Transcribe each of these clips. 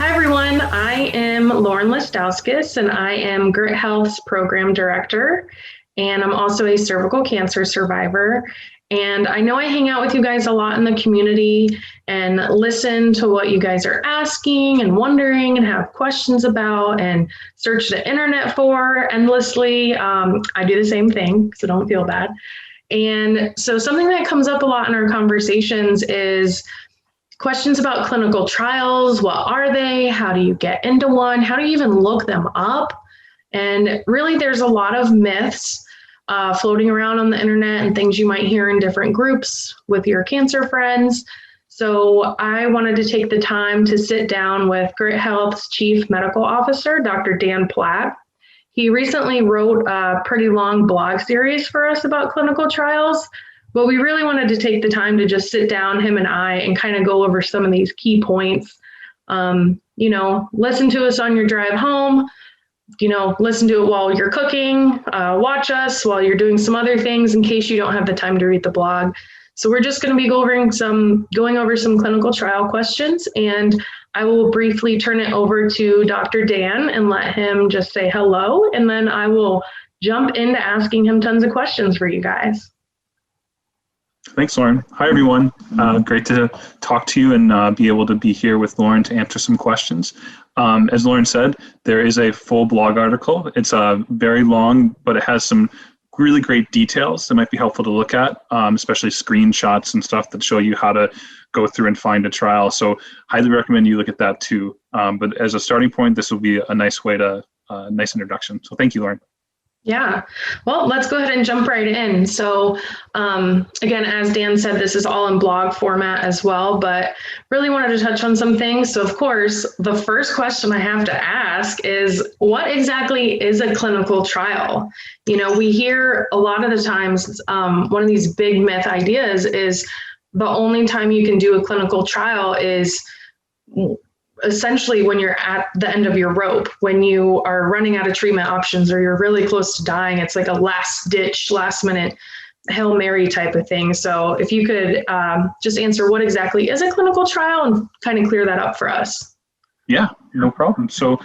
Hi, everyone. I am Lauren Listowskis, and I am Grit Health's Program Director, and I'm also a cervical cancer survivor. And I know I hang out with you guys a lot in the community and listen to what you guys are asking and wondering and have questions about and search the internet for endlessly. I do the same thing, so don't feel bad. And so something that comes up a lot in our conversations is questions about clinical trials. What are they? How do you get into one? How do you even look them up? And really, there's a lot of myths floating around on the internet and things you might hear in different groups with your cancer friends. So I wanted to take the time to sit down with Grit Health's Chief Medical Officer, Dr. Dan Platt. He recently wrote a pretty long blog series for us about clinical trials, but we really wanted to take the time to just sit down, him and I, and kind of go over some of these key points. Listen to us on your drive home, listen to it while you're cooking, watch us while you're doing some other things in case you don't have the time to read the blog. So we're just going to be going over some clinical trial questions, and I will briefly turn it over to Dr. Dan and let him just say hello, and then I will jump into asking him tons of questions for you guys. Thanks, Lauren. Hi, everyone. Great to talk to you and be able to be here with Lauren to answer some questions. As Lauren said, there is a full blog article. It's very long, but it has some really great details that might be helpful to look at, especially screenshots and stuff that show you how to go through and find a trial. So highly recommend you look at that too. But as a starting point, this will be a nice introduction. So thank you, Lauren. Yeah, well, let's go ahead and jump right in. So again, as Dan said, this is all in blog format as well, but really wanted to touch on some things. So of course, the first question I have to ask is, what exactly is a clinical trial? We hear a lot of the times, one of these big myth ideas is the only time you can do a clinical trial is essentially when you're at the end of your rope, when you are running out of treatment options or you're really close to dying. It's like a last minute Hail Mary type of thing. So if you could just answer what exactly is a clinical trial and kind of clear that up for us. Yeah, no problem. So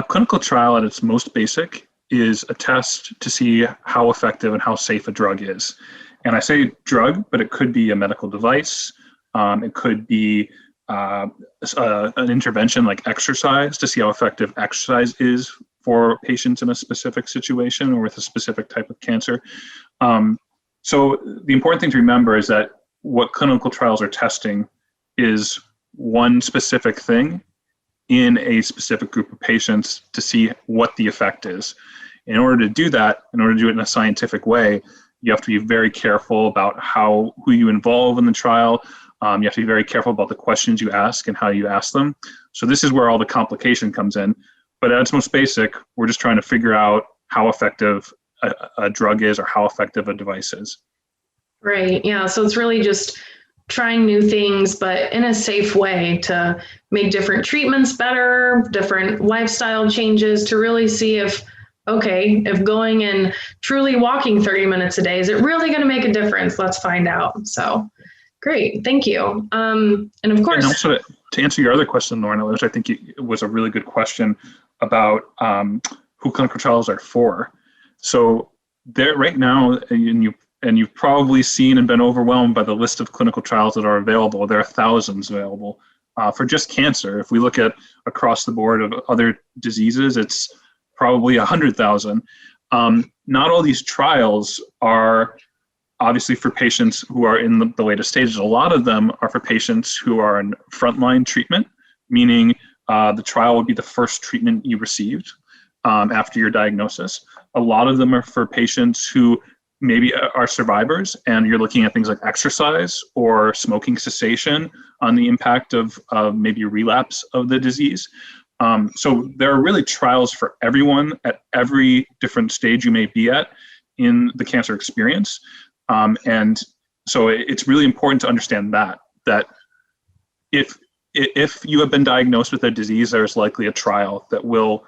clinical trial at its most basic is a test to see how effective and how safe a drug is. And I say drug, but it could be a medical device. It could be an intervention like exercise to see how effective exercise is for patients in a specific situation or with a specific type of cancer. So the important thing to remember is that what clinical trials are testing is one specific thing in a specific group of patients to see what the effect is. In order to do that, in order to do it in a scientific way, you have to be very careful about who you involve in the trial. You have to be very careful about the questions you ask and how you ask them. So this is where all the complication comes in. But at its most basic, we're just trying to figure out how effective a drug is or how effective a device is. Right. Yeah. So it's really just trying new things, but in a safe way to make different treatments better, different lifestyle changes to really see if going and truly walking 30 minutes a day, is it really going to make a difference? Let's find out. So great. Thank you. And of course, and also to answer your other question, Lauren, which I think was a really good question about who clinical trials are for. So there right now, and you've probably seen and been overwhelmed by the list of clinical trials that are available. There are thousands available for just cancer. If we look at across the board of other diseases, it's probably 100,000. Not all these trials are obviously for patients who are in the latest stages. A lot of them are for patients who are in frontline treatment, meaning the trial would be the first treatment you received after your diagnosis. A lot of them are for patients who maybe are survivors, and you're looking at things like exercise or smoking cessation on the impact of maybe relapse of the disease. So there are really trials for everyone at every different stage you may be at in the cancer experience. And so it's really important to understand that if you have been diagnosed with a disease, there's likely a trial that will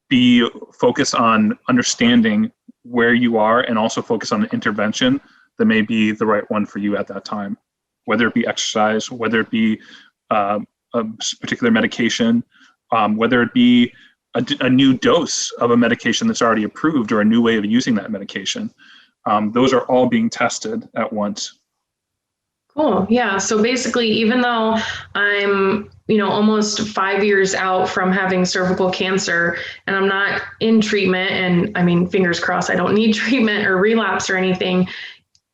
be focused on understanding where you are and also focus on an intervention that may be the right one for you at that time, whether it be exercise, whether it be a particular medication, whether it be a new dose of a medication that's already approved or a new way of using that medication. Those are all being tested at once. Cool. Yeah. So basically, even though I'm, almost 5 years out from having cervical cancer and I'm not in treatment, and I mean, fingers crossed, I don't need treatment or relapse or anything,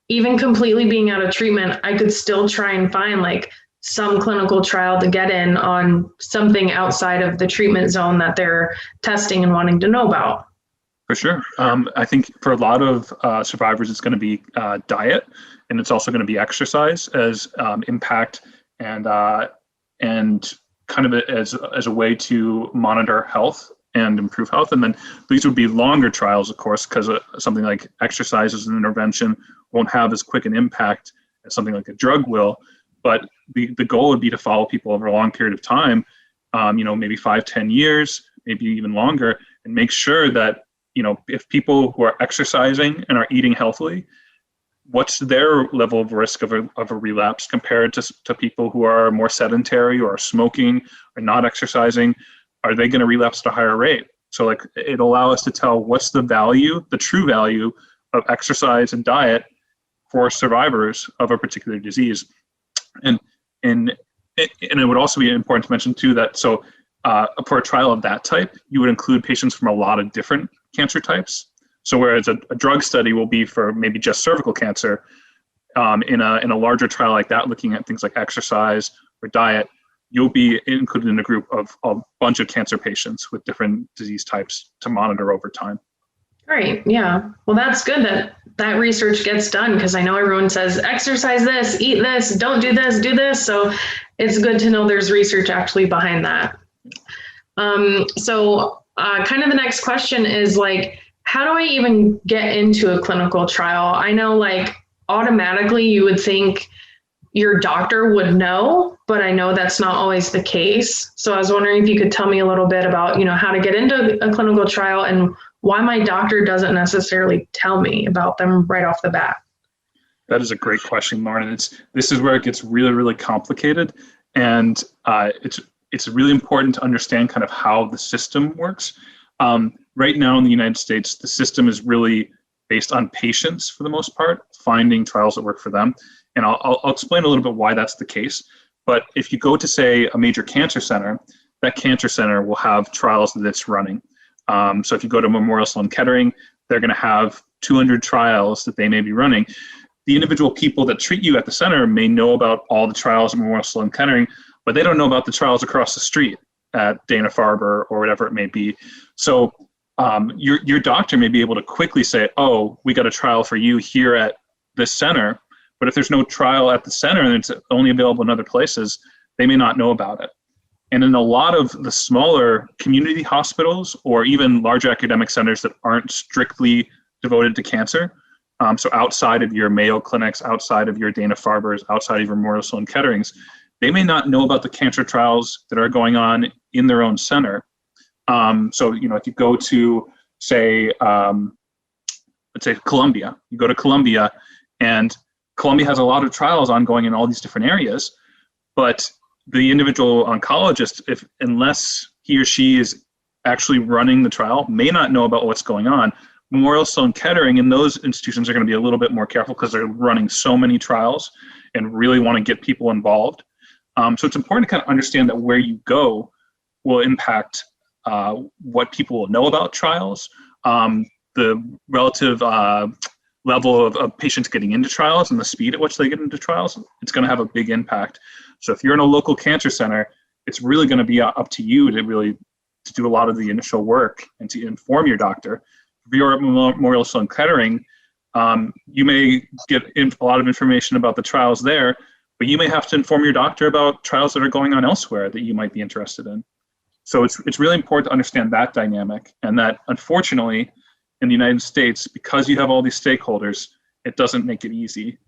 even completely being out of treatment, I could still try and find like some clinical trial to get in on something outside of the treatment zone that they're testing and wanting to know about. For sure. I think for a lot of survivors, it's going to be diet, and it's also going to be exercise as impact and kind of as a way to monitor health and improve health. And then these would be longer trials, of course, because something like exercise as an intervention won't have as quick an impact as something like a drug will. But the goal would be to follow people over a long period of time, maybe 5-10 years, maybe even longer, and make sure that if people who are exercising and are eating healthily, what's their level of risk of a relapse compared to people who are more sedentary or smoking or not exercising? Are they going to relapse at a higher rate? So like it'll allow us to tell what's the value, the true value of exercise and diet for survivors of a particular disease. And it would also be important to mention too that for a trial of that type, you would include patients from a lot of different cancer types. So whereas a drug study will be for maybe just cervical cancer, in a larger trial like that, looking at things like exercise or diet, you'll be included in a group of a bunch of cancer patients with different disease types to monitor over time. Great. Yeah. Well, that's good that research gets done, because I know everyone says exercise this, eat this, don't do this, do this. So it's good to know there's research actually behind that. Kind of the next question is like, how do I even get into a clinical trial? I know like automatically you would think your doctor would know, but I know that's not always the case. So I was wondering if you could tell me a little bit about, how to get into a clinical trial and why my doctor doesn't necessarily tell me about them right off the bat. That is a great question, Lauren. And this is where it gets really, really complicated. And it's really important to understand kind of how the system works. Right now in the United States, the system is really based on patients for the most part, finding trials that work for them. And I'll explain a little bit why that's the case. But if you go to, say, a major cancer center, that cancer center will have trials that it's running. So if you go to Memorial Sloan Kettering, they're going to have 200 trials that they may be running. The individual people that treat you at the center may know about all the trials at Memorial Sloan Kettering, but they don't know about the trials across the street at Dana-Farber or whatever it may be. So your doctor may be able to quickly say, oh, we got a trial for you here at this center. But if there's no trial at the center and it's only available in other places, they may not know about it. And in a lot of the smaller community hospitals or even larger academic centers that aren't strictly devoted to cancer, so outside of your Mayo clinics, outside of your Dana-Farbers, outside of your Memorial Sloan Ketterings, they may not know about the cancer trials that are going on in their own center. So, if you go to, say, let's say Columbia, you go to Columbia, and Columbia has a lot of trials ongoing in all these different areas, but the individual oncologist, unless he or she is actually running the trial, may not know about what's going on. Memorial Sloan Kettering and those institutions are going to be a little bit more careful because they're running so many trials and really want to get people involved. So it's important to kind of understand that where you go will impact what people will know about trials, the relative level of patients getting into trials and the speed at which they get into trials. It's going to have a big impact. So if you're in a local cancer center, it's really going to be up to you to do a lot of the initial work and to inform your doctor. If you're at Memorial Sloan Kettering, you may get a lot of information about the trials there, but you may have to inform your doctor about trials that are going on elsewhere that you might be interested in. So it's really important to understand that dynamic, and that unfortunately in the United States, because you have all these stakeholders, it doesn't make it easy.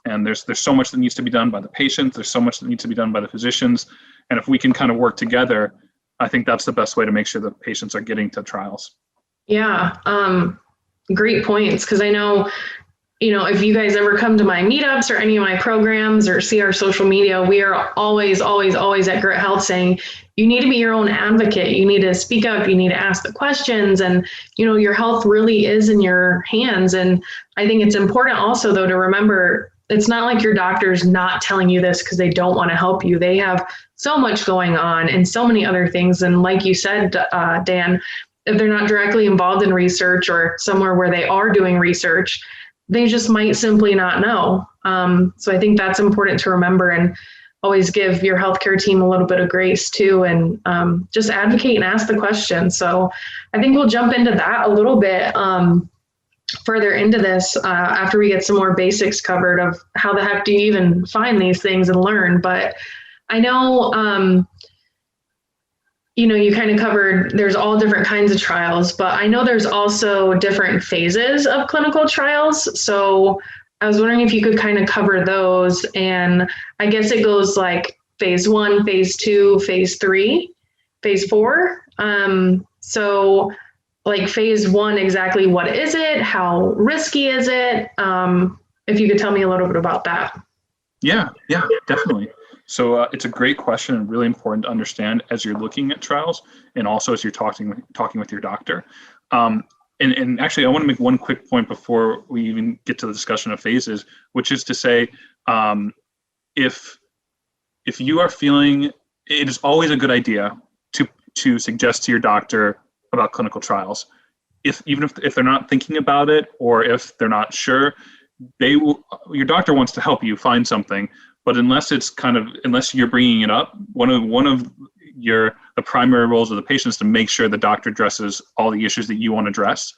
And there's so much that needs to be done by the patients, there's so much that needs to be done by the physicians, and if we can kind of work together, I think that's the best way to make sure that patients are getting to trials. Yeah, great points, because I know if you guys ever come to my meetups or any of my programs or see our social media, we are always, always, always at Grit Health saying, you need to be your own advocate. You need to speak up. You need to ask the questions. And, your health really is in your hands. And I think it's important also, though, to remember it's not like your doctor's not telling you this because they don't want to help you. They have so much going on and so many other things. And like you said, Dan, if they're not directly involved in research or somewhere where they are doing research, they just might simply not know. So I think that's important to remember, and always give your healthcare team a little bit of grace too, and just advocate and ask the question. So I think we'll jump into that a little bit further into this after we get some more basics covered of how the heck do you even find these things and learn. But I know, you kind of covered there's all different kinds of trials, but I know there's also different phases of clinical trials. So I was wondering if you could kind of cover those. And I guess it goes like phase 1, phase 2, phase 3, phase 4. So like phase 1, exactly what is it? How risky is it? If you could tell me a little bit about that. Yeah, definitely. So it's a great question and really important to understand as you're looking at trials, and also as you're talking with your doctor. And actually, I want to make one quick point before we even get to the discussion of phases, which is to say, if you are feeling, it is always a good idea to suggest to your doctor about clinical trials. Even if they're not thinking about it, or if they're not sure, your doctor wants to help you find something. But unless you're bringing it up, one of the primary roles of the patient is to make sure the doctor addresses all the issues that you want to address.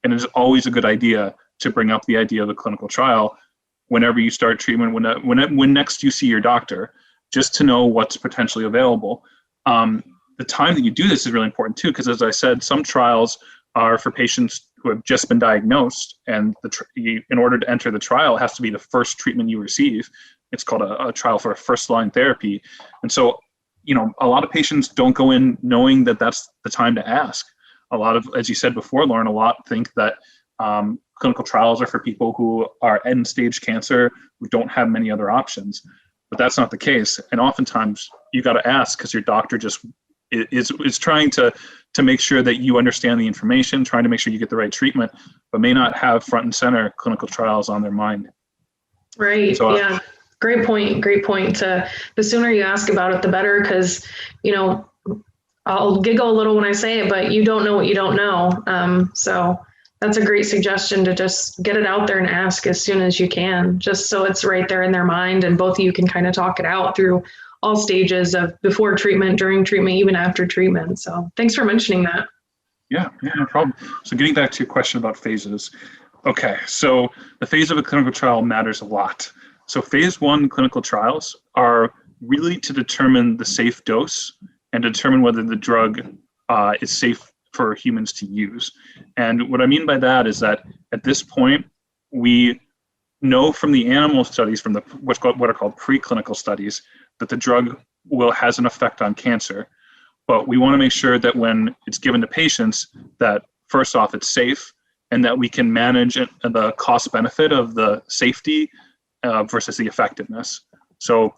And it's always a good idea to bring up the idea of a clinical trial whenever you start treatment, when next you see your doctor, just to know what's potentially available. The time that you do this is really important too, because as I said, some trials are for patients who have just been diagnosed, and in order to enter the trial, it has to be the first treatment you receive. It's called a trial for a first-line therapy. And so, a lot of patients don't go in knowing that that's the time to ask. A lot of, as you said before, Lauren, a lot think that clinical trials are for people who are end-stage cancer, who don't have many other options. But that's not the case. And oftentimes, you got to ask because your doctor just is trying to make sure that you understand the information, trying to make sure you get the right treatment, but may not have front and center clinical trials on their mind. Right. So, yeah. Great point. The sooner you ask about it, the better, because, I'll giggle a little when I say it, but you don't know what you don't know. So that's a great suggestion, to just get it out there and ask as soon as you can, just so it's right there in their mind, and both of you can kind of talk it out through all stages of before treatment, during treatment, even after treatment. So thanks for mentioning that. Yeah, no problem. So getting back to your question about phases. Okay, so the phase of a clinical trial matters a lot. So phase 1 clinical trials are really to determine the safe dose and determine whether the drug is safe for humans to use. And what I mean by that is that at this point, we know from the animal studies, from what are called preclinical studies, that the drug has an effect on cancer. But we want to make sure that when it's given to patients, that first off, it's safe, and that we can manage the cost benefit of the safety versus the effectiveness. So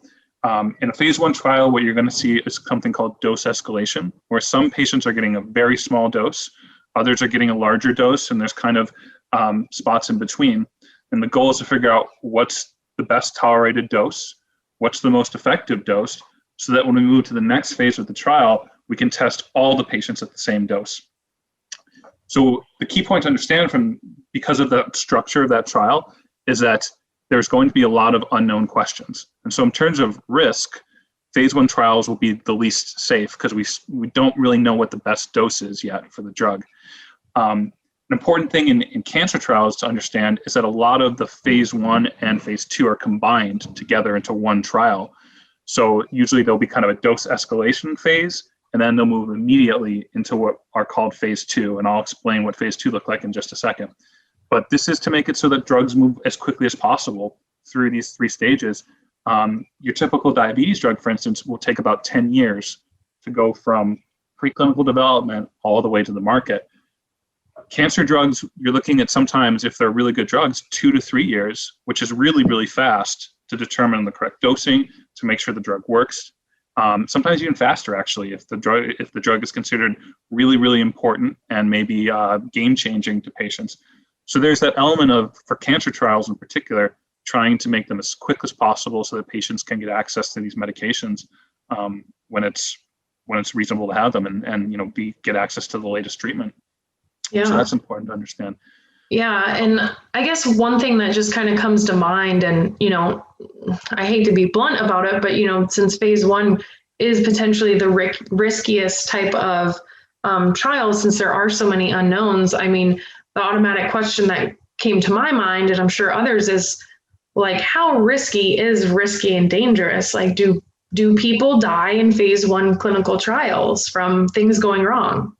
in a phase 1 trial, what you're going to see is something called dose escalation, where some patients are getting a very small dose, others are getting a larger dose, and there's kind of spots in between. And the goal is to figure out what's the best tolerated dose, what's the most effective dose, so that when we move to the next phase of the trial, we can test all the patients at the same dose. So the key point to understand because of the structure of that trial is that there's going to be a lot of unknown questions. And so in terms of risk, phase 1 trials will be the least safe because we don't really know what the best dose is yet for the drug. An important thing in cancer trials to understand is that a lot of the phase 1 and phase 2 are combined together into one trial. So usually there'll be kind of a dose escalation phase, and then they'll move immediately into what are called phase 2. And I'll explain what phase 2 look like in just a second. But this is to make it so that drugs move as quickly as possible through these 3 stages. Your typical diabetes drug, for instance, will take about 10 years to go from preclinical development all the way to the market. cancer drugs, you're looking at sometimes, if they're really good drugs, 2 to 3 years, which is really, really fast to determine the correct dosing, to make sure the drug works. Sometimes even faster, actually, if the drug is considered really, really important and maybe game-changing to patients. So there's that element of, for cancer trials in particular, trying to make them as quick as possible so that patients can get access to these medications when it's reasonable to have them, and get access to the latest treatment. Yeah. So that's important to understand. Yeah. And I guess one thing that just kind of comes to mind, and, I hate to be blunt about it, but, since phase 1 is potentially the riskiest type of trial, since there are so many unknowns, I mean, the automatic question that came to my mind, and I'm sure others, is like, how risky is risky and dangerous? Like, do people die in phase 1 clinical trials from things going wrong?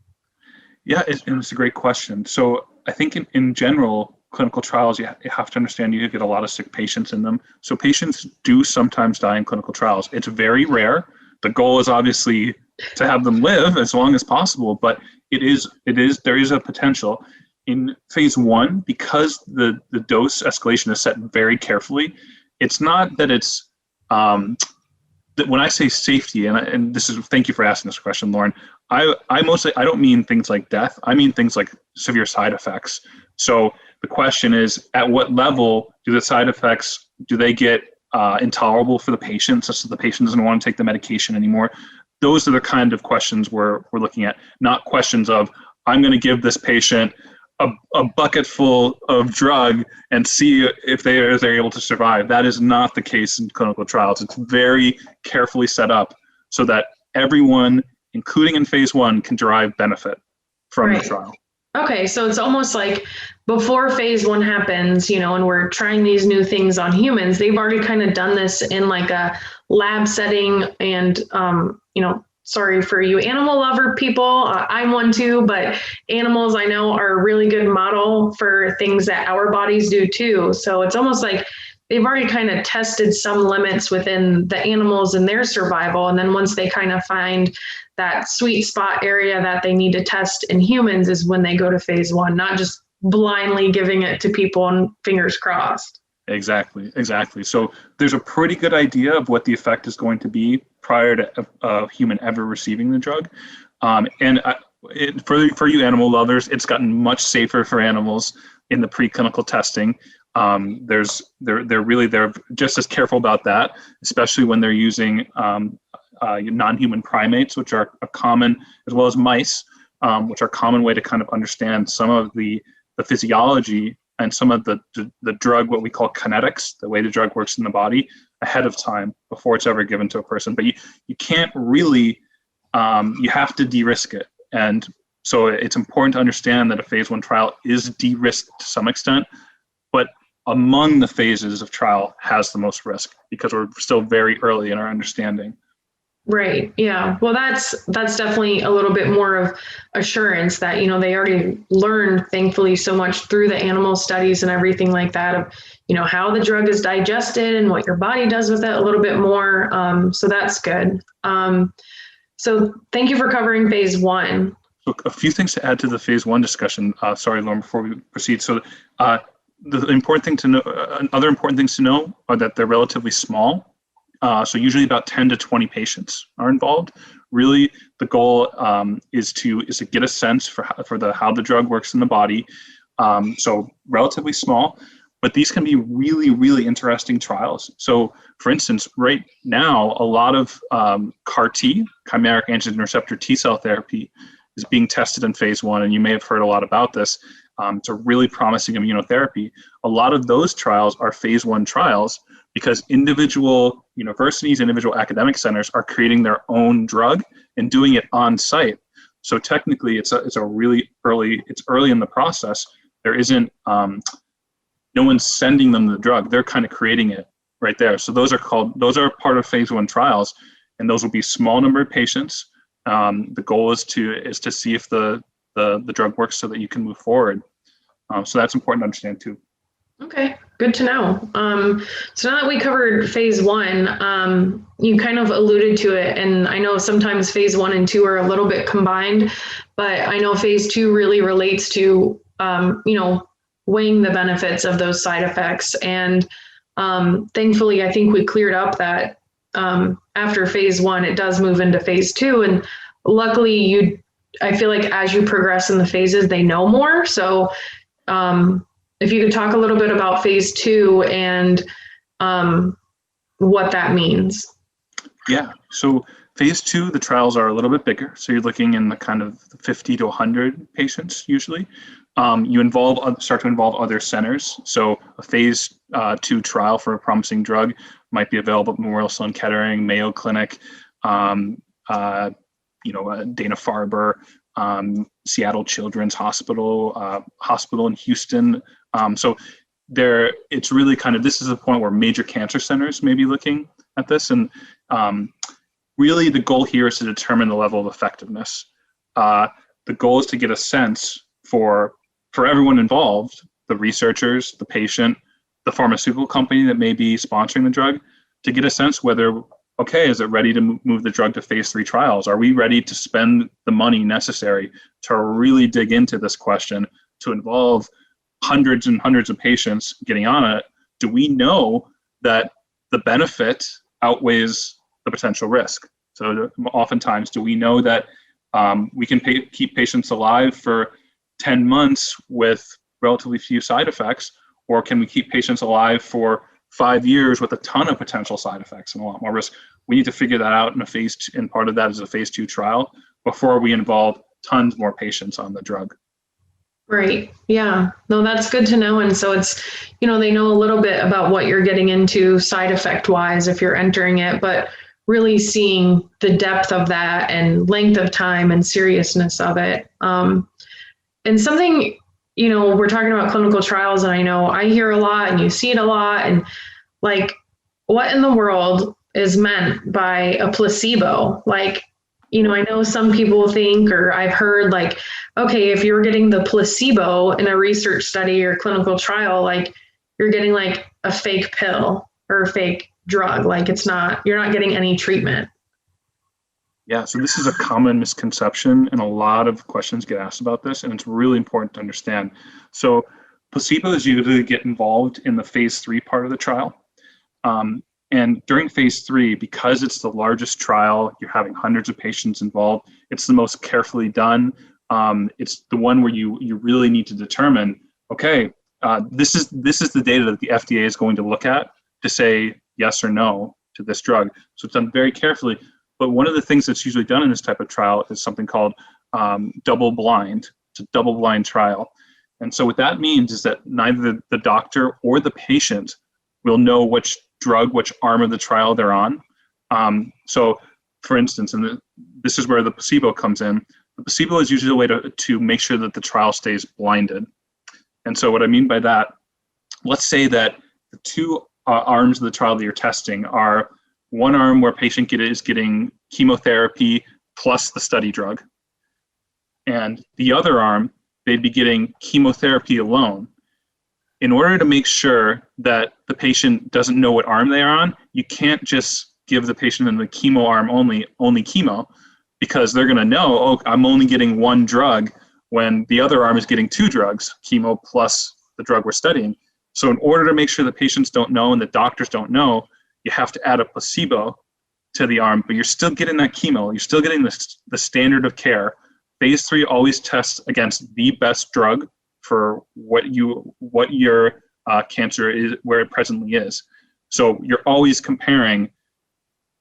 Yeah, it's a great question. So I think in general, clinical trials, you have to understand you get a lot of sick patients in them. So patients do sometimes die in clinical trials. It's very rare. The goal is obviously to have them live as long as possible, but there is a potential. In phase 1, because the dose escalation is set very carefully, it's not that it's that when I say safety, and this is, thank you for asking this question, Lauren. I don't mean things like death. I mean things like severe side effects. So the question is, at what level do the side effects, do they get intolerable for the patient, such that the patient doesn't want to take the medication anymore? Those are the kind of questions we're looking at, not questions of, I'm going to give this patient a bucket full of drug and see if they're able to survive. That is not the case in clinical trials. It's very carefully set up so that everyone, including in phase 1, can derive benefit from the trial. Okay, so it's almost like before phase 1 happens, and we're trying these new things on humans, they've already kind of done this in like a lab setting, and sorry for you animal lover people, I'm one too, but animals I know are a really good model for things that our bodies do too. So it's almost like they've already kind of tested some limits within the animals and their survival. And then once they kind of find that sweet spot area that they need to test in humans is when they go to phase 1, not just blindly giving it to people and fingers crossed. Exactly. So there's a pretty good idea of what the effect is going to be prior to a human ever receiving the drug. For you animal lovers, it's gotten much safer for animals in the preclinical testing. They're just as careful about that, especially when they're using non-human primates, which are a common, as well as mice, which are a common way to kind of understand some of the physiology and some of the drug, what we call kinetics, the way the drug works in the body ahead of time before it's ever given to a person. But you can't really, you have to de-risk it. And so it's important to understand that a phase 1 trial is de-risked to some extent, but among the phases of trial has the most risk because we're still very early in our understanding. Right. Yeah. Well, that's definitely a little bit more of assurance that, they already learned, thankfully, so much through the animal studies and everything like that of, how the drug is digested and what your body does with it a little bit more. So that's good. So thank you for covering phase 1. So a few things to add to the phase 1 discussion. Sorry, Lauren, before we proceed. So the important thing to know, other important things to know are that they're relatively small. So usually about 10 to 20 patients are involved. Really, the goal is to get a sense for how the drug works in the body. So relatively small, but these can be really, really interesting trials. So for instance, right now, a lot of CAR T, chimeric antigen receptor T cell therapy, is being tested in phase 1, and you may have heard a lot about this. It's a really promising immunotherapy. A lot of those trials are phase 1 trials because individual universities, individual academic centers are creating their own drug and doing it on site. So technically, it's early in the process. There isn't no one's sending them the drug; they're kind of creating it right there. So those are part of phase 1 trials, and those will be small number of patients. The goal is to see if the drug works so that you can move forward. So that's important to understand too. Okay, good to know. So now that we covered phase 1, you kind of alluded to it, and I know sometimes phase 1 and 2 are a little bit combined, but I know phase 2 really relates to weighing the benefits of those side effects. And thankfully, I think we cleared up that after phase 1, it does move into phase 2. And luckily, I feel like as you progress in the phases, they know more. So if you could talk a little bit about phase 2 and what that means. Yeah, so phase 2, the trials are a little bit bigger. So you're looking in the kind of 50 to 100 patients usually. You start to involve other centers. So a phase 2 trial for a promising drug might be available at Memorial Sloan Kettering, Mayo Clinic, Dana-Farber, Seattle Children's Hospital, hospital in Houston. So it's really kind of, this is a point where major cancer centers may be looking at this. And really the goal here is to determine the level of effectiveness. The goal is to get a sense for everyone involved, the researchers, the patient, the pharmaceutical company that may be sponsoring the drug, to get a sense whether, okay, is it ready to move the drug to phase 3 trials? Are we ready to spend the money necessary to really dig into this question, to involve hundreds and hundreds of patients getting on it? Do we know that the benefit outweighs the potential risk? So oftentimes, do we know that we can keep patients alive for 10 months with relatively few side effects, or can we keep patients alive for 5 years with a ton of potential side effects and a lot more risk? We need to figure that out in a phase 2, and part of that is a phase 2 trial before we involve tons more patients on the drug. Right. Yeah. No, that's good to know. And so it's, they know a little bit about what you're getting into side effect wise if you're entering it, but really seeing the depth of that and length of time and seriousness of it. And something, we're talking about clinical trials, and I know I hear a lot and you see it a lot, and like, what in the world is meant by a placebo? Like, I know some people think, or I've heard like, okay, if you're getting the placebo in a research study or clinical trial, like you're getting like a fake pill or a fake drug. Like you're not getting any treatment. Yeah, so this is a common misconception, and a lot of questions get asked about this, and it's really important to understand. So placebos usually get involved in the phase 3 part of the trial. And during phase 3, because it's the largest trial, you're having hundreds of patients involved, it's the most carefully done. It's the one where you really need to determine, okay, this is the data that the FDA is going to look at to say yes or no to this drug. So it's done very carefully. But one of the things that's usually done in this type of trial is something called double blind. It's a double blind trial. And so what that means is that neither the doctor or the patient will know which arm of the trial they're on. So for instance, this is where the placebo comes in. The placebo is usually a way to make sure that the trial stays blinded. And so what I mean by that, let's say that the two arms of the trial that you're testing are one arm where patient is getting chemotherapy plus the study drug. And the other arm, they'd be getting chemotherapy alone. In order to make sure that the patient doesn't know what arm they are on, you can't just give the patient in the chemo arm only chemo, because they're going to know, oh, I'm only getting one drug when the other arm is getting 2 drugs, chemo plus the drug we're studying. So in order to make sure the patients don't know and the doctors don't know, you have to add a placebo to the arm, but you're still getting that chemo. You're still getting the standard of care. Phase 3 always tests against the best drug for what your cancer is, where it presently is. So you're always comparing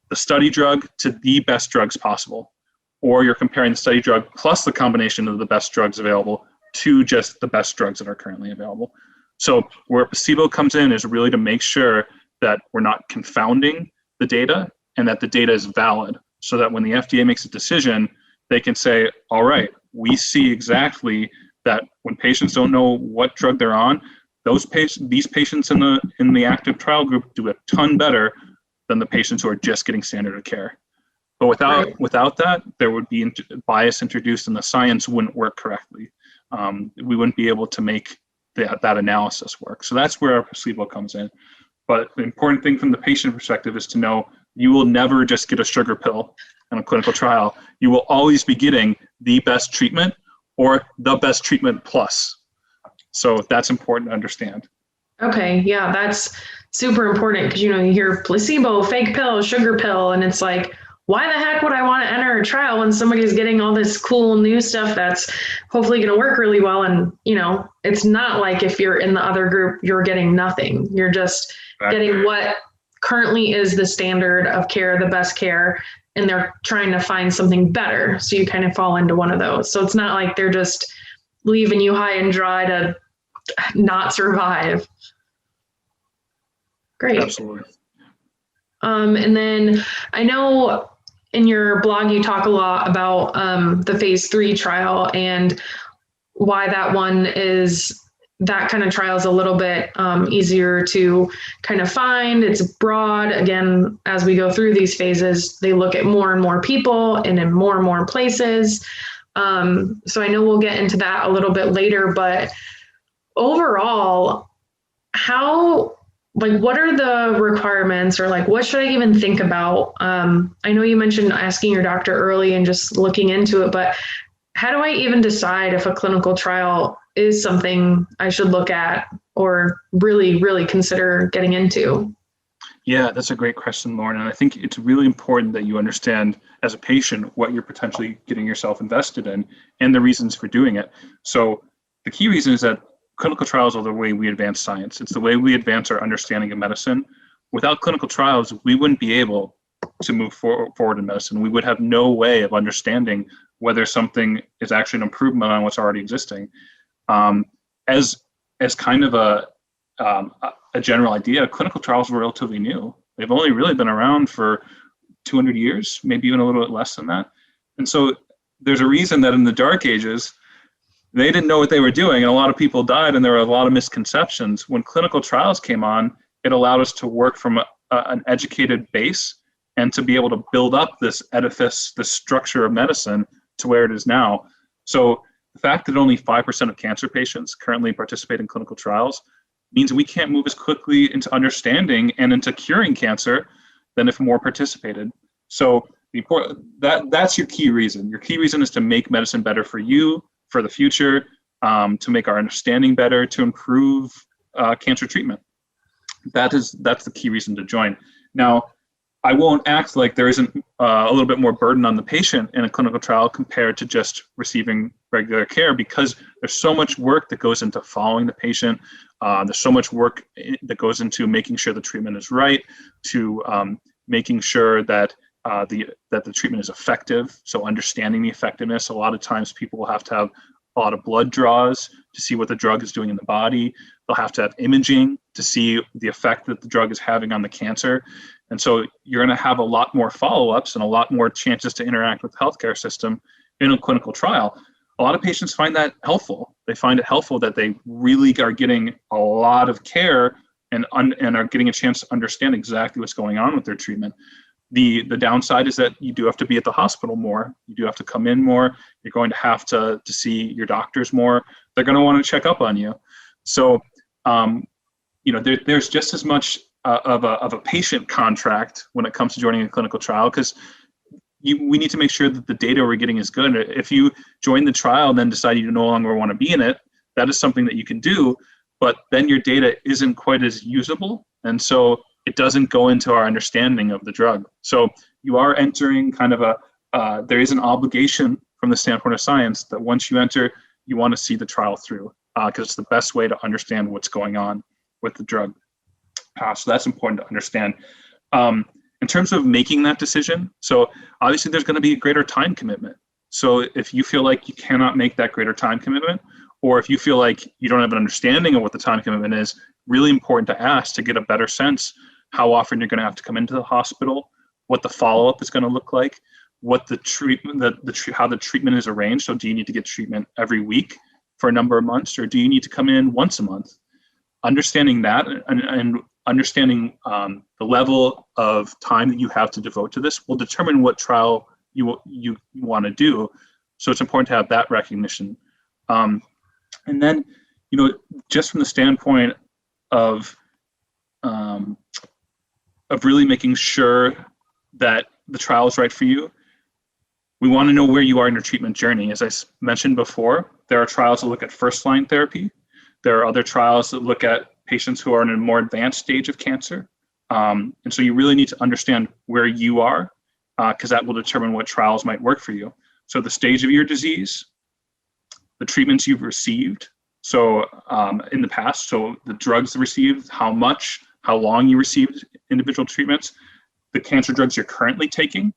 the study drug to the best drugs possible, or you're comparing the study drug plus the combination of the best drugs available to just the best drugs that are currently available. So where placebo comes in is really to make sure that we're not confounding the data and that the data is valid, so that when the FDA makes a decision, they can say, all right, we see exactly that when patients don't know what drug they're on, these patients in the active trial group do a ton better than the patients who are just getting standard of care. But without that, there would be bias introduced and the science wouldn't work correctly. We wouldn't be able to make that analysis work. So that's where our placebo comes in. But the important thing from the patient perspective is to know you will never just get a sugar pill in a clinical trial. You will always be getting the best treatment or the best treatment plus. So that's important to understand. Okay, yeah, that's super important because you hear placebo, fake pill, sugar pill, and it's like, why the heck would I want to enter a trial when somebody's getting all this cool new stuff that's hopefully going to work really well? And it's not like if you're in the other group, you're getting nothing. You're just getting what currently is the standard of care, the best care, and they're trying to find something better. So you kind of fall into one of those. So it's not like they're just leaving you high and dry to not survive. Great. Absolutely. And then I know in your blog you talk a lot about the phase 3 trial and why that kind of trial is a little bit easier to kind of find. It's broad. Again, as we go through these phases, they look at more and more people and in more and more places. So I know we'll get into that a little bit later, but overall, what are the requirements, or what should I even think about? I know you mentioned asking your doctor early and just looking into it, but how do I even decide if a clinical trial is something I should look at or really, really consider getting into? Yeah, that's a great question, Lauren. And I think it's really important that you understand as a patient what you're potentially getting yourself invested in and the reasons for doing it. So the key reason is that clinical trials are the way we advance science. It's the way we advance our understanding of medicine. Without clinical trials, we wouldn't be able to move forward in medicine. We would have no way of understanding whether something is actually an improvement on what's already existing. As kind of a general idea, clinical trials are relatively new. They've only really been around for 200 years, maybe even a little bit less than that. And so there's a reason that in the Dark Ages, they didn't know what they were doing, and a lot of people died, and there were a lot of misconceptions. When clinical trials came on, it allowed us to work from an educated base and to be able to build up this edifice, this structure of medicine to where it is now. So the fact that only 5% of cancer patients currently participate in clinical trials means we can't move as quickly into understanding and into curing cancer than if more participated. So that's your key reason. Your key reason is to make medicine better for you, for the future, to make our understanding better, to improve cancer treatment. That's the key reason to join. Now, I won't act like there isn't a little bit more burden on the patient in a clinical trial compared to just receiving regular care, because there's so much work that goes into following the patient. There's so much work that goes into making sure the treatment is right, to making sure that the treatment is effective. So understanding the effectiveness. A lot of times people will have to have a lot of blood draws to see what the drug is doing in the body. They'll have to have imaging to see the effect that the drug is having on the cancer. And so you're going to have a lot more follow-ups and a lot more chances to interact with the healthcare system in a clinical trial. A lot of patients find that helpful. They find it helpful that they really are getting a lot of care and are getting a chance to understand exactly what's going on with their treatment. The downside is that you do have to be at the hospital more. You do have to come in more. You're going to have to see your doctors more. They're going to want to check up on you. So, there's just as much of a patient contract when it comes to joining a clinical trial, because we need to make sure that the data we're getting is good. If you join the trial and then decide you no longer want to be in it, that is something that you can do, but then your data isn't quite as usable. And so it doesn't go into our understanding of the drug. So you are entering kind of there is an obligation from the standpoint of science that once you enter, you want to see the trial through, because it's the best way to understand what's going on with the drug. So that's important to understand. In terms of making that decision, so obviously there's going to be a greater time commitment. So if you feel like you cannot make that greater time commitment, or if you feel like you don't have an understanding of what the time commitment is, really important to ask to get a better sense how often you're going to have to come into the hospital, what the follow-up is going to look like, what the treatment, how the treatment is arranged. So do you need to get treatment every week for a number of months, or do you need to come in once a month? Understanding that and understanding the level of time that you have to devote to this will determine what trial you want to do. So it's important to have that recognition. And then, just from the standpoint of really making sure that the trial is right for you, we want to know where you are in your treatment journey. As I mentioned before, there are trials that look at first-line therapy. There are other trials that look at patients who are in a more advanced stage of cancer. And so you really need to understand where you are, because that will determine what trials might work for you. So the stage of your disease, the treatments you've received, so in the past, so the drugs received, how much, how long you received individual treatments, the cancer drugs you're currently taking.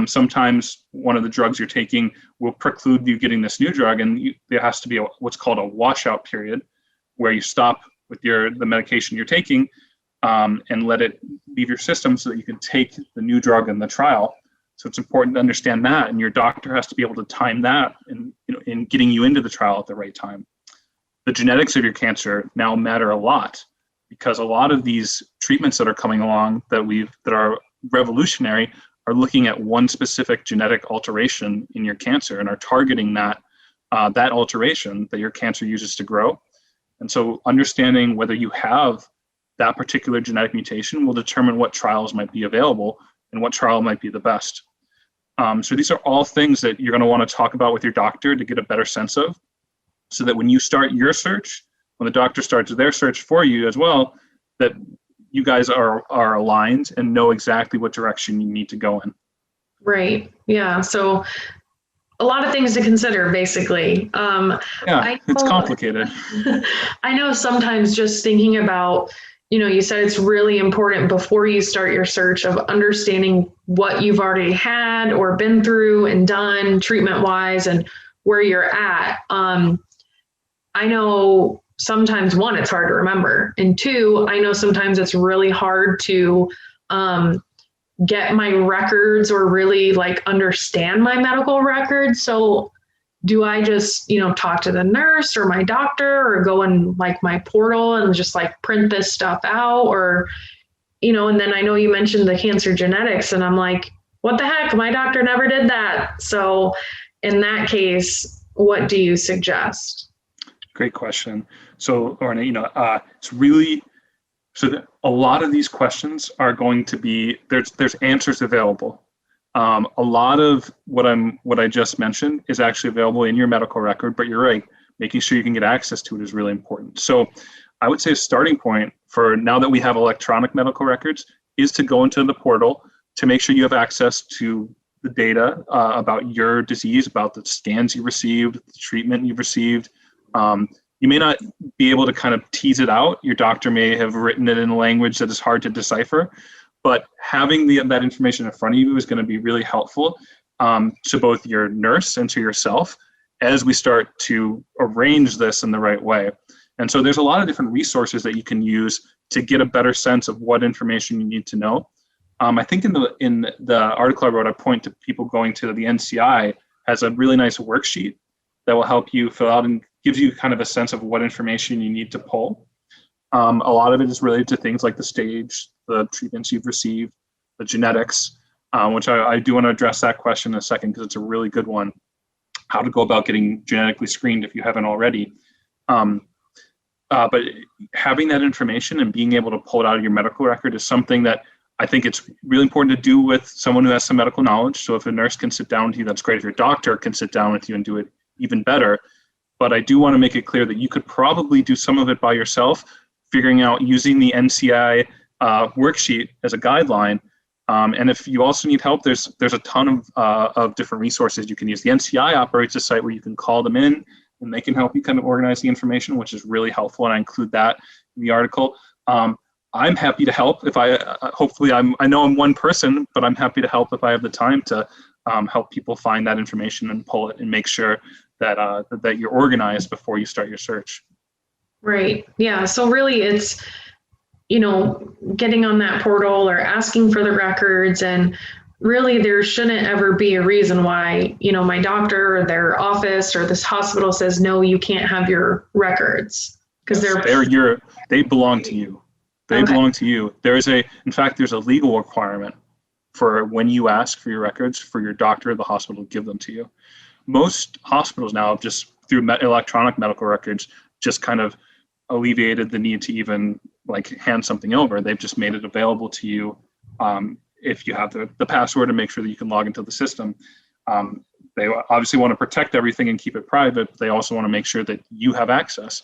Sometimes one of the drugs you're taking will preclude you getting this new drug, and there has to be what's called a washout period, where you stop with the medication you're taking and let it leave your system so that you can take the new drug in the trial. So it's important to understand that, and your doctor has to be able to time that in getting you into the trial at the right time. The genetics of your cancer now matter a lot, because a lot of these treatments that are coming along that are revolutionary are looking at one specific genetic alteration in your cancer and are targeting that alteration that your cancer uses to grow. And so understanding whether you have that particular genetic mutation will determine what trials might be available and what trial might be the best. So these are all things that you're going to want to talk about with your doctor to get a better sense of, so that when you start your search, when the doctor starts their search for you as well, that you guys are aligned and know exactly what direction you need to go in. Right. Yeah. So a lot of things to consider, basically. It's complicated. I know sometimes just thinking about, you said it's really important before you start your search of understanding what you've already had or been through and done treatment-wise and where you're at. I know sometimes, one, it's hard to remember. And two, I know sometimes it's really hard to get my records or really understand my medical records. So do I just, talk to the nurse or my doctor, or go in my portal and just print this stuff out? Or, and then I know you mentioned the cancer genetics, and I'm like, what the heck? My doctor never did that. So in that case, what do you suggest? Great question. So, Lorna, it's really, so that a lot of these questions are going to be, there's answers available. A lot of what I just mentioned is actually available in your medical record, but you're right, making sure you can get access to it is really important. So I would say a starting point for now that we have electronic medical records is to go into the portal to make sure you have access to the data about your disease, about the scans you received, the treatment you've received. You may not be able to kind of tease it out. Your doctor may have written it in a language that is hard to decipher, but having that information in front of you is going to be really helpful to both your nurse and to yourself as we start to arrange this in the right way. And so there's a lot of different resources that you can use to get a better sense of what information you need to know. I think in the article I wrote, I point to people going to the NCI has a really nice worksheet that will help you fill out and gives you kind of a sense of what information you need to pull. A lot of it is related to things like the stage, the treatments you've received, the genetics, which I do want to address that question in a second because it's a really good one. How to go about getting genetically screened if you haven't already. But having that information and being able to pull it out of your medical record is something that I think it's really important to do with someone who has some medical knowledge. So if a nurse can sit down with you, that's great. If your doctor can sit down with you and do it, even better. But I do want to make it clear that you could probably do some of it by yourself, figuring out using the NCI worksheet as a guideline. And if you also need help, there's a ton of different resources you can use. The NCI operates a site where you can call them in and they can help you kind of organize the information, which is really helpful. And I include that in the article. I'm happy to help if I know I'm one person, but I'm happy to help if I have the time to help people find that information and pull it and make sure that you're organized before you start your search. Right. Yeah. So really it's, getting on that portal or asking for the records, and really there shouldn't ever be a reason why, my doctor or their office or this hospital says, no, you can't have your records because they belong to you. They belong to you. There's a legal requirement for when you ask for your records for your doctor or the hospital to give them to you. Most hospitals now, just through electronic medical records, just kind of alleviated the need to even hand something over. They've just made it available to you if you have the password to make sure that you can log into the system. They obviously want to protect everything and keep it private, but they also want to make sure that you have access.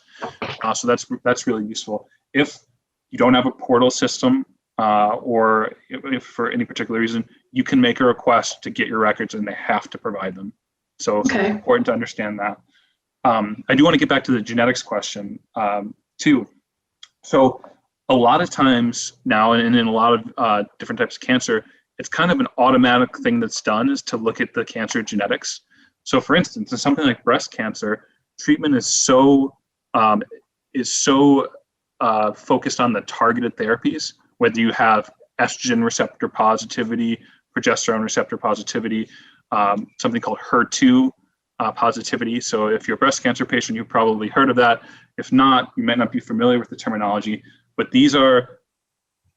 So that's really useful. If you don't have a portal system, or if for any particular reason, you can make a request to get your records and they have to provide them. So it's important to understand that. I do want to get back to the genetics question too. So a lot of times now, and in a lot of different types of cancer, it's kind of an automatic thing that's done is to look at the cancer genetics. So for instance, in something like breast cancer, treatment is so focused on the targeted therapies, whether you have estrogen receptor positivity, progesterone receptor positivity, something called HER2 positivity. So if you're a breast cancer patient, you've probably heard of that. If not, you might not be familiar with the terminology, but these are,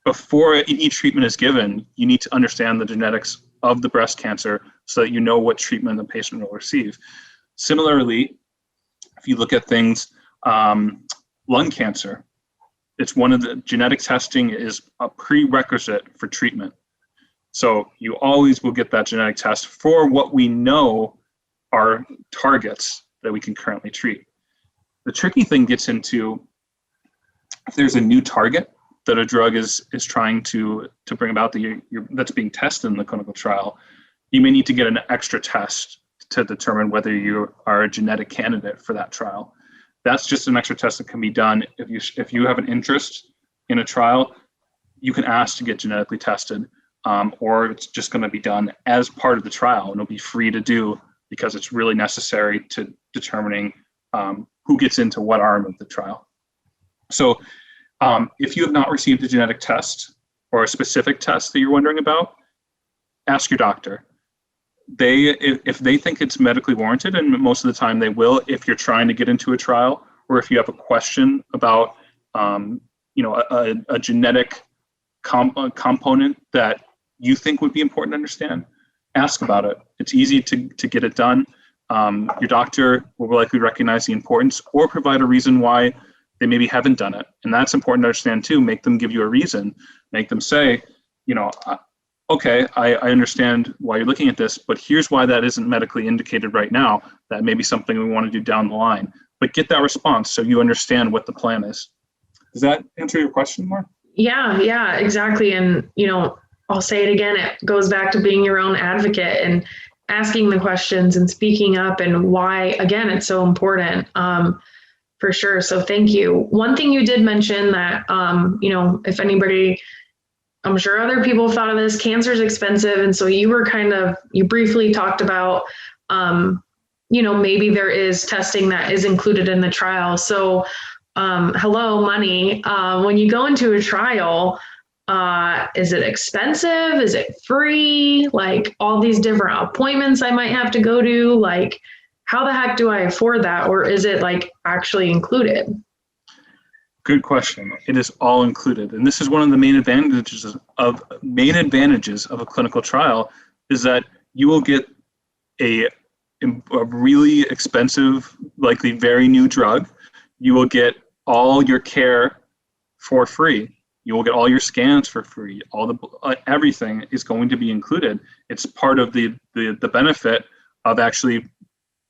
before any treatment is given, you need to understand the genetics of the breast cancer so that you know what treatment the patient will receive. Similarly, if you look at things, lung cancer, it's one of the genetic testing is a prerequisite for treatment. So you always will get that genetic test for what we know are targets that we can currently treat. The tricky thing gets into if there's a new target that a drug is trying to bring about that's being tested in the clinical trial, you may need to get an extra test to determine whether you are a genetic candidate for that trial. That's just an extra test that can be done if you have an interest in a trial. You can ask to get genetically tested, or it's just going to be done as part of the trial, and it'll be free to do because it's really necessary to determining who gets into what arm of the trial. So if you have not received a genetic test or a specific test that you're wondering about, ask your doctor. If they think it's medically warranted, and most of the time they will, if you're trying to get into a trial, or if you have a question about a genetic component that you think would be important to understand, ask about it. It's easy to get it done. Your doctor will likely recognize the importance or provide a reason why they maybe haven't done it. And that's important to understand too. Make them give you a reason. Make them say, okay, I understand why you're looking at this, but here's why that isn't medically indicated right now. That may be something we want to do down the line. But get that response so you understand what the plan is. Does that answer your question, Mark? Yeah, exactly. And, I'll say it again, it goes back to being your own advocate and asking the questions and speaking up, and why, again, it's so important. For sure. So thank you. One thing you did mention that, if anybody, I'm sure other people thought of this, cancer is expensive. And so you briefly talked about, maybe there is testing that is included in the trial. So, hello, money. When you go into a trial, is it expensive? Is it free? Like all these different appointments I might have to go to, like, how the heck do I afford that? Or is it like actually included? Good question. It is all included. And this is one of the main advantages of a clinical trial, is that you will get a really expensive, likely very new drug. You will get all your care for free. You will get all your scans for free. Everything is going to be included. It's part of the benefit of actually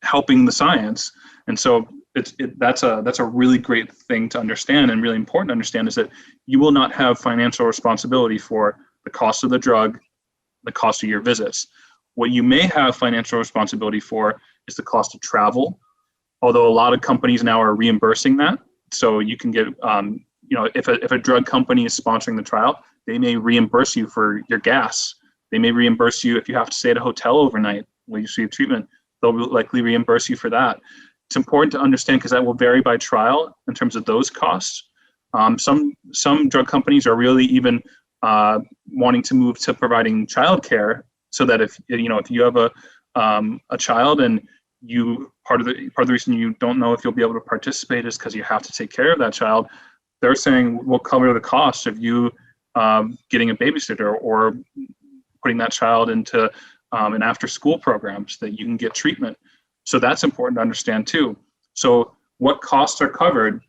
helping the science. And so that's a really great thing to understand, and really important to understand, is that you will not have financial responsibility for the cost of the drug, the cost of your visits. What you may have financial responsibility for is the cost of travel, although a lot of companies now are reimbursing that. So you can get, if a drug company is sponsoring the trial, they may reimburse you for your gas. They may reimburse you if you have to stay at a hotel overnight while you receive treatment. They'll likely reimburse you for that. It's important to understand because that will vary by trial in terms of those costs. Some drug companies are really even wanting to move to providing childcare, so that if you have a child and part of the reason you don't know if you'll be able to participate is because you have to take care of that child, they're saying we'll cover the cost of you getting a babysitter or putting that child into an after-school programs that you can get treatment. So that's important to understand too. So what costs are covered?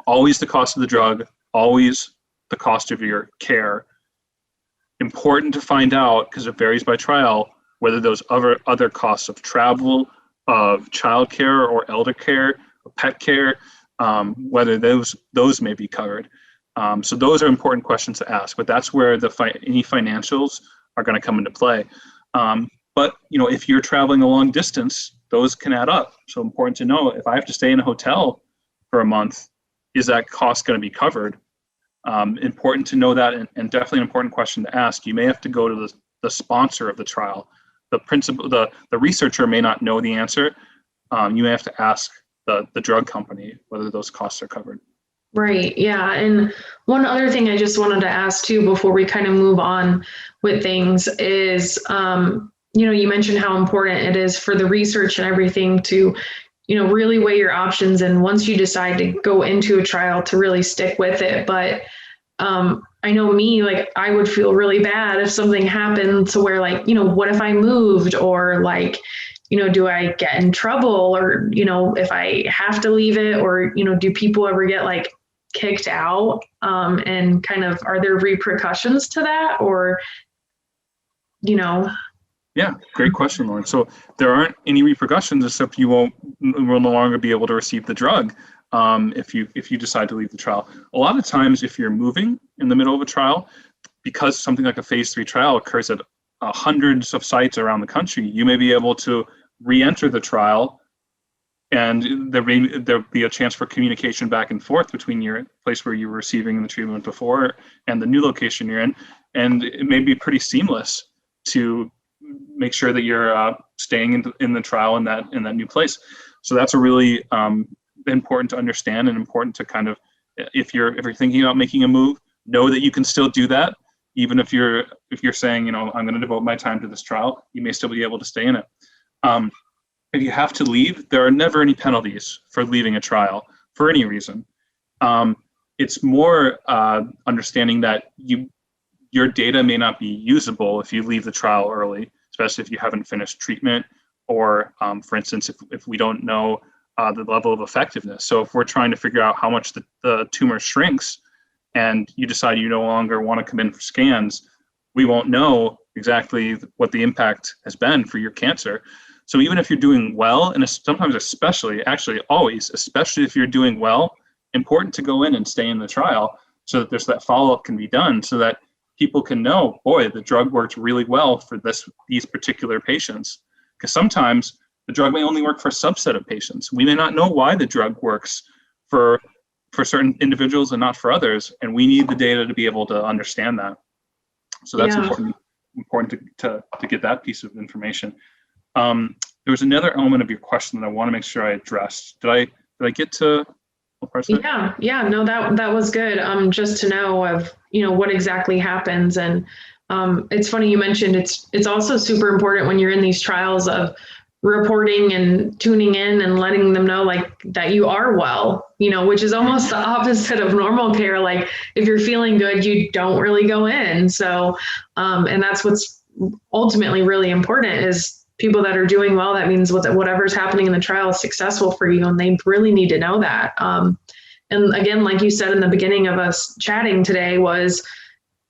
Always the cost of the drug, always the cost of your care. Important to find out, because it varies by trial, whether those other costs of travel, of childcare or elder care, or pet care, whether those may be covered. So those are important questions to ask, but that's where any financials are going to come into play. But if you're traveling a long distance, those can add up. So important to know, if I have to stay in a hotel for a month, is that cost going to be covered? Important to know that, and definitely an important question to ask. You may have to go to the sponsor of the trial. The researcher may not know the answer. You may have to ask the drug company whether those costs are covered. Right. Yeah. And one other thing I just wanted to ask too, before we kind of move on with things is, you mentioned how important it is for the research and everything to, really weigh your options. And once you decide to go into a trial, to really stick with it. But I know me, like, I would feel really bad if something happened to where, like, what if I moved, or like, do I get in trouble, or, if I have to leave it, or, do people ever get like kicked out, and kind of, are there repercussions to that, or, Yeah, great question, Lauren. So there aren't any repercussions, except you will no longer be able to receive the drug if you decide to leave the trial. A lot of times, if you're moving in the middle of a trial, because something like a phase 3 trial occurs at hundreds of sites around the country, you may be able to re-enter the trial, and there'll be a chance for communication back and forth between your place where you were receiving the treatment before and the new location you're in, and it may be pretty seamless to make sure that you're staying in the trial in that new place. So that's a really important to understand, and important to kind of, if you're thinking about making a move, know that you can still do that. Even if you're saying, I'm going to devote my time to this trial, you may still be able to stay in it. If you have to leave, there are never any penalties for leaving a trial for any reason. It's more understanding that your data may not be usable if you leave the trial early, especially if you haven't finished treatment, or for instance, if we don't know the level of effectiveness. So if we're trying to figure out how much the tumor shrinks, and you decide you no longer want to come in for scans, we won't know exactly what the impact has been for your cancer. So even if you're doing well, and sometimes especially if you're doing well, important to go in and stay in the trial, so that there's that follow-up can be done, so that people can know, boy, the drug worked really well for these particular patients. Because sometimes the drug may only work for a subset of patients. We may not know why the drug works for certain individuals and not for others, and we need the data to be able to understand that. So that's important to get that piece of information. There was another element of your question that I want to make sure I addressed. Did I get to what part of that? Yeah, no, that was good. Just to know of, what exactly happens. And it's funny you mentioned it's also super important when you're in these trials of reporting and tuning in and letting them know, like, that you are well, which is almost the opposite of normal care. Like, if you're feeling good, you don't really go in. So, and that's what's ultimately really important, is people that are doing well. That means whatever's happening in the trial is successful for you, and they really need to know that. And again, like you said in the beginning of us chatting today, was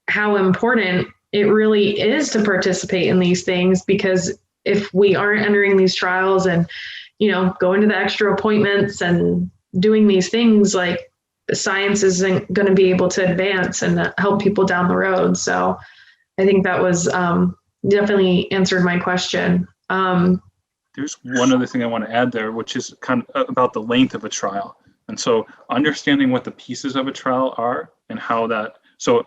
how important it really is to participate in these things, because if we aren't entering these trials and, going to the extra appointments and doing these things, like, the science isn't going to be able to advance and help people down the road. So I think that was definitely answered my question. There's one other thing I want to add there, which is kind of about the length of a trial. And so understanding what the pieces of a trial are, and how so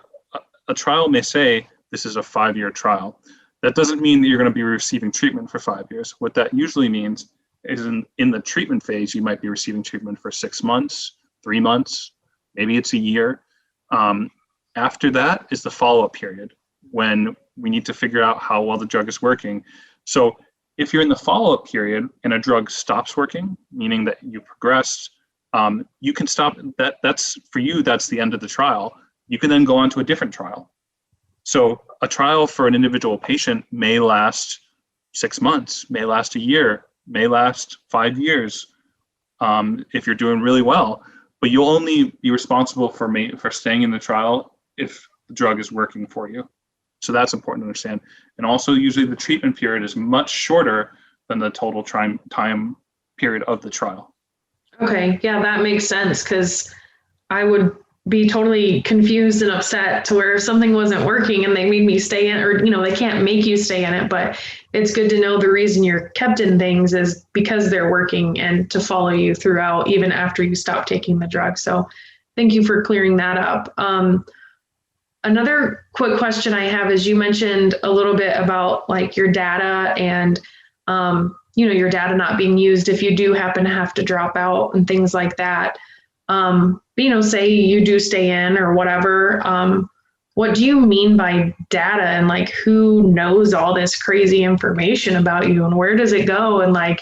a trial may say this is a 5-year trial. That doesn't mean that you're going to be receiving treatment for 5 years. What that usually means is in the treatment phase, you might be receiving treatment for 6 months, 3 months, maybe it's a year. After that is the follow-up period, when we need to figure out how well the drug is working. So if you're in the follow-up period and a drug stops working, meaning that you progressed, you can stop that. That's for you, that's the end of the trial. You can then go on to a different trial. So a trial for an individual patient may last 6 months, may last a year, may last 5 years, if you're doing really well. But you'll only be responsible for staying in the trial if the drug is working for you. So that's important to understand. And also usually the treatment period is much shorter than the total time period of the trial. Okay, yeah, that makes sense, because I would be totally confused and upset to where if something wasn't working and they made me stay in, or, they can't make you stay in it, but it's good to know the reason you're kept in things is because they're working and to follow you throughout, even after you stop taking the drug. So thank you for clearing that up. Another quick question I have is, you mentioned a little bit about like your data and, your data not being used if you do happen to have to drop out and things like that. Say you do stay in or whatever, what do you mean by data, and like who knows all this crazy information about you and where does it go? And like,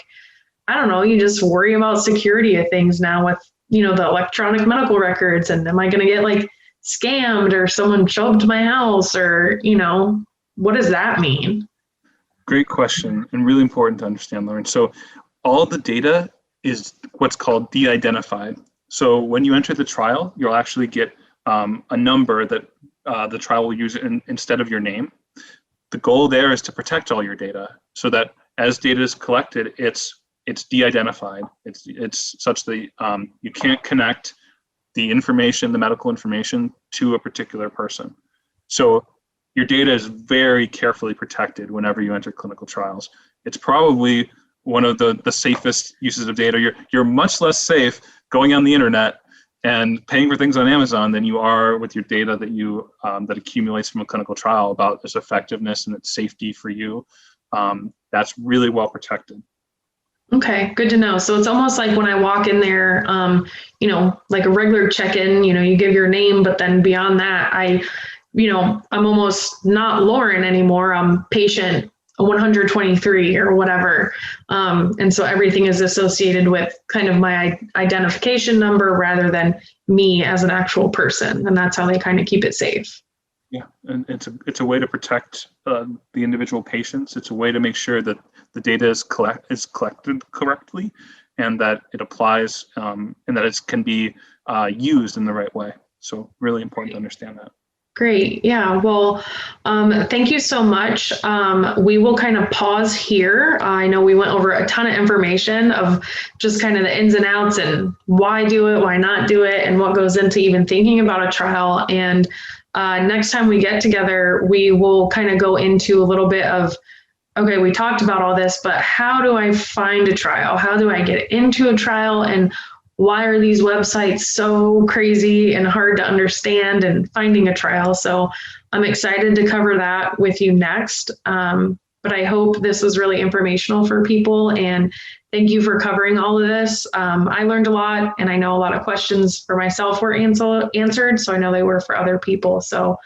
I don't know, you just worry about security of things now with, the electronic medical records, and am I going to get like scammed or someone show up to my house, or, what does that mean? Great question, and really important to understand, Lauren. So all the data is what's called de-identified. So when you enter the trial, you'll actually get a number that the trial will use instead of your name. The goal there is to protect all your data so that as data is collected, it's de-identified. It's such that you can't connect the information, the medical information, to a particular person. So your data is very carefully protected whenever you enter clinical trials. It's probably one of the safest uses of data. You're much less safe going on the internet and paying for things on Amazon than you are with your data that accumulates from a clinical trial about its effectiveness and its safety for you. That's really well protected. Okay, good to know. So it's almost like when I walk in there, like a regular check-in, you give your name, but then beyond that, I'm almost not Lauren anymore. I'm patient 123 or whatever. And so everything is associated with kind of my identification number rather than me as an actual person. And that's how they kind of keep it safe. Yeah, and it's a way to protect the individual patients. It's a way to make sure that the data is collected correctly, and that it applies, and that it can be used in the right way. So really important to understand that. Great. Yeah. Well, thank you so much. We will kind of pause here. I know we went over a ton of information of just kind of the ins and outs and why do it, why not do it, and what goes into even thinking about a trial. And next time we get together, we will kind of go into a little bit of, okay, we talked about all this, but how do I find a trial? How do I get into a trial? And why are these websites so crazy and hard to understand, and finding a trial? So I'm excited to cover that with you next. But I hope this was really informational for people, and thank you for covering all of this. I learned a lot, and I know a lot of questions for myself were answered, so I know they were for other people. So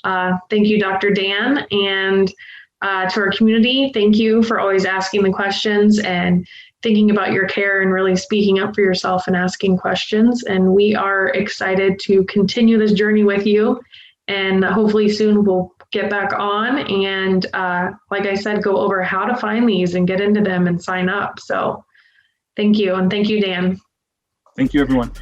thank you, Dr. Dan, and to our community, thank you for always asking the questions and thinking about your care and really speaking up for yourself and asking questions. And we are excited to continue this journey with you. And hopefully soon we'll get back on and, like I said, go over how to find these and get into them and sign up. So thank you. And thank you, Dan. Thank you, everyone.